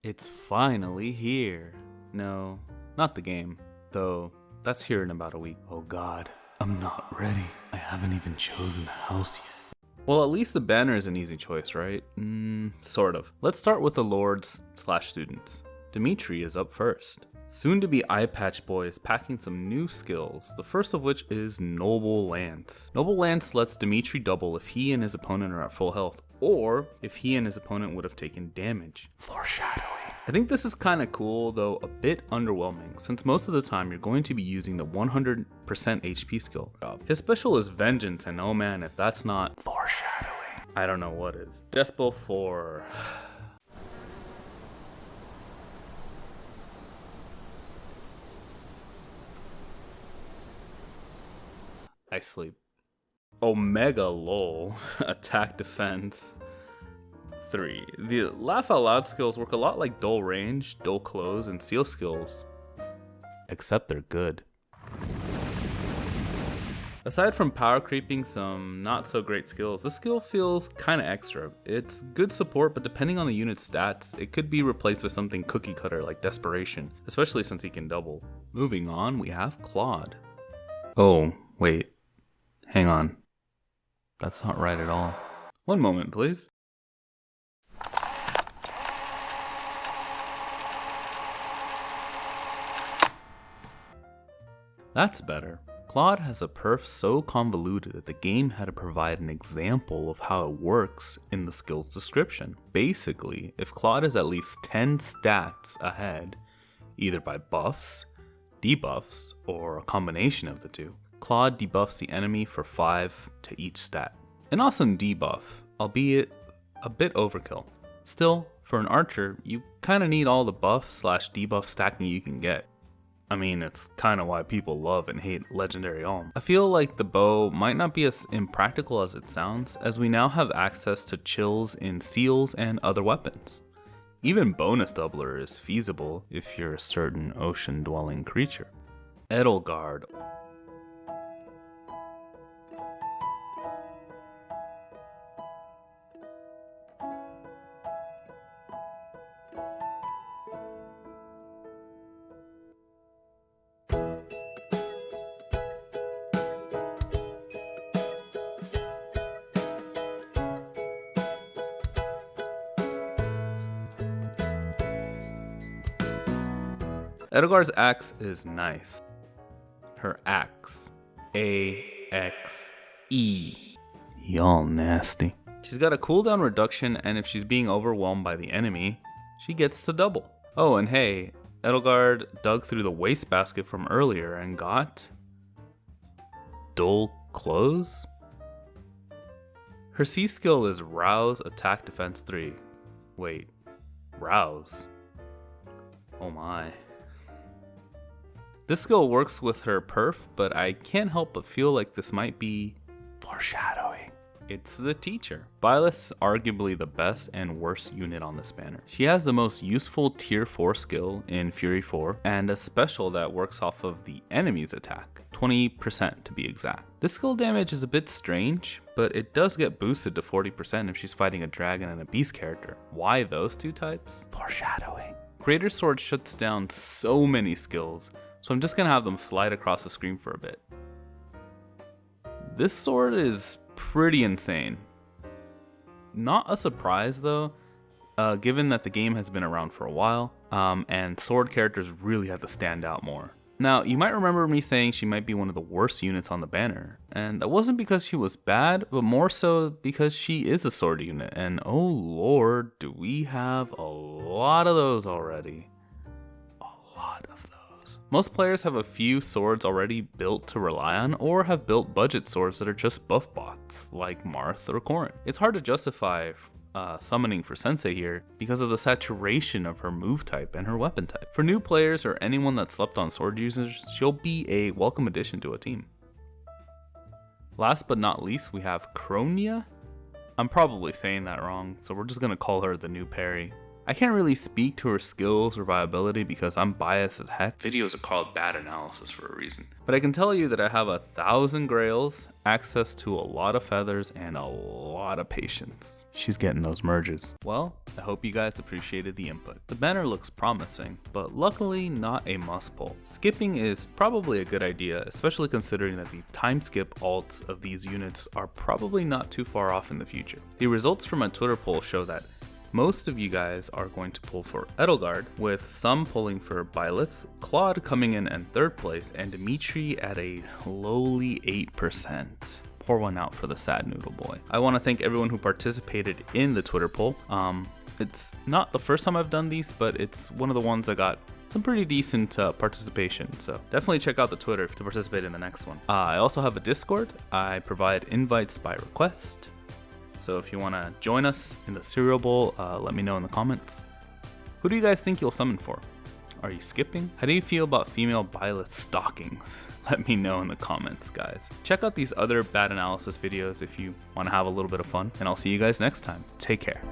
It's finally here. No, not the game, though that's here in about a week. Oh god, I'm not ready. I haven't even chosen a house yet. Well, at least the banner is an easy choice, right? Sort of. Let's start with the lords/students. Dimitri is up first. Soon to be Eye Patch Boy is packing some new skills, the first of which is Noble Lance. Noble Lance lets Dimitri double if he and his opponent are at full health, or if he and his opponent would have taken damage. Foreshadowing. I think this is kinda cool, though a bit underwhelming, since most of the time you're going to be using the 100% HP skill. His special is Vengeance, and oh man, if that's not foreshadowing, I don't know what is. Death Blow 4. I sleep. Omega lol. Attack defense 3. The laugh out loud skills work a lot like dull range, dull close, and seal skills. Except they're good. Aside from power creeping some not so great skills, this skill feels kinda extra. It's good support, but depending on the unit's stats, it could be replaced with something cookie cutter like Desperation, especially since he can double. Moving on, we have Claude. Oh, wait. Hang on. That's not right at all. One moment, please. That's better. Claude has a perf so convoluted that the game had to provide an example of how it works in the skill's description. Basically, if Claude is at least 10 stats ahead, either by buffs, debuffs, or a combination of the two, Claude debuffs the enemy for 5 to each stat. An awesome debuff, albeit a bit overkill. Still, for an archer, you kinda need all the buff/debuff stacking you can get. I mean, it's kinda why people love and hate Legendary Alm. I feel like the bow might not be as impractical as it sounds, as we now have access to chills in seals and other weapons. Even bonus doubler is feasible if you're a certain ocean-dwelling creature. Edelgard. Edelgard's axe is nice. Her axe. A-X-E. Y'all nasty. She's got a cooldown reduction, and if she's being overwhelmed by the enemy, she gets to double. Oh, and hey, Edelgard dug through the wastebasket from earlier and got dull clothes? Her C skill is Rouse Attack Defense 3. Wait, Rouse? Oh my. This skill works with her perf, but I can't help but feel like this might be foreshadowing. It's the teacher. Byleth's arguably the best and worst unit on this banner. She has the most useful tier 4 skill in Fury 4, and a special that works off of the enemy's attack, 20% to be exact. This skill damage is a bit strange, but it does get boosted to 40% if she's fighting a dragon and a beast character. Why those two types? Foreshadowing. Creator's Sword shuts down so many skills, so I'm just gonna have them slide across the screen for a bit. This sword is pretty insane. Not a surprise though, given that the game has been around for a while, and sword characters really have to stand out more. Now, you might remember me saying she might be one of the worst units on the banner, and that wasn't because she was bad, but more so because she is a sword unit, and oh lord, do we have a lot of those already. Most players have a few swords already built to rely on, or have built budget swords that are just buff bots, like Marth or Corrin. It's hard to justify summoning for Sensei here because of the saturation of her move type and her weapon type. For new players or anyone that slept on sword users, she'll be a welcome addition to a team. Last but not least, we have Kronia. I'm probably saying that wrong, so we're just gonna call her the new Parry. I can't really speak to her skills or viability because I'm biased as heck. Videos are called bad analysis for a reason. But I can tell you that I have 1,000 grails, access to a lot of feathers, and a lot of patience. She's getting those merges. Well, I hope you guys appreciated the input. The banner looks promising, but luckily not a must pull. Skipping is probably a good idea, especially considering that the time skip alts of these units are probably not too far off in the future. The results from a Twitter poll show that most of you guys are going to pull for Edelgard, with some pulling for Byleth, Claude coming in 3rd place, and Dimitri at a lowly 8%. Pour one out for the sad noodle boy. I want to thank everyone who participated in the Twitter poll. It's not the first time I've done these, but it's one of the ones that got some pretty decent participation, so definitely check out the Twitter to participate in the next one. I also have a Discord. I provide invites by request. So if you want to join us in the cereal bowl, let me know in the comments. Who do you guys think you'll summon for? Are you skipping? How do you feel about female Byleth stockings? Let me know in the comments, guys. Check out these other bad analysis videos if you want to have a little bit of fun, and I'll see you guys next time. Take care.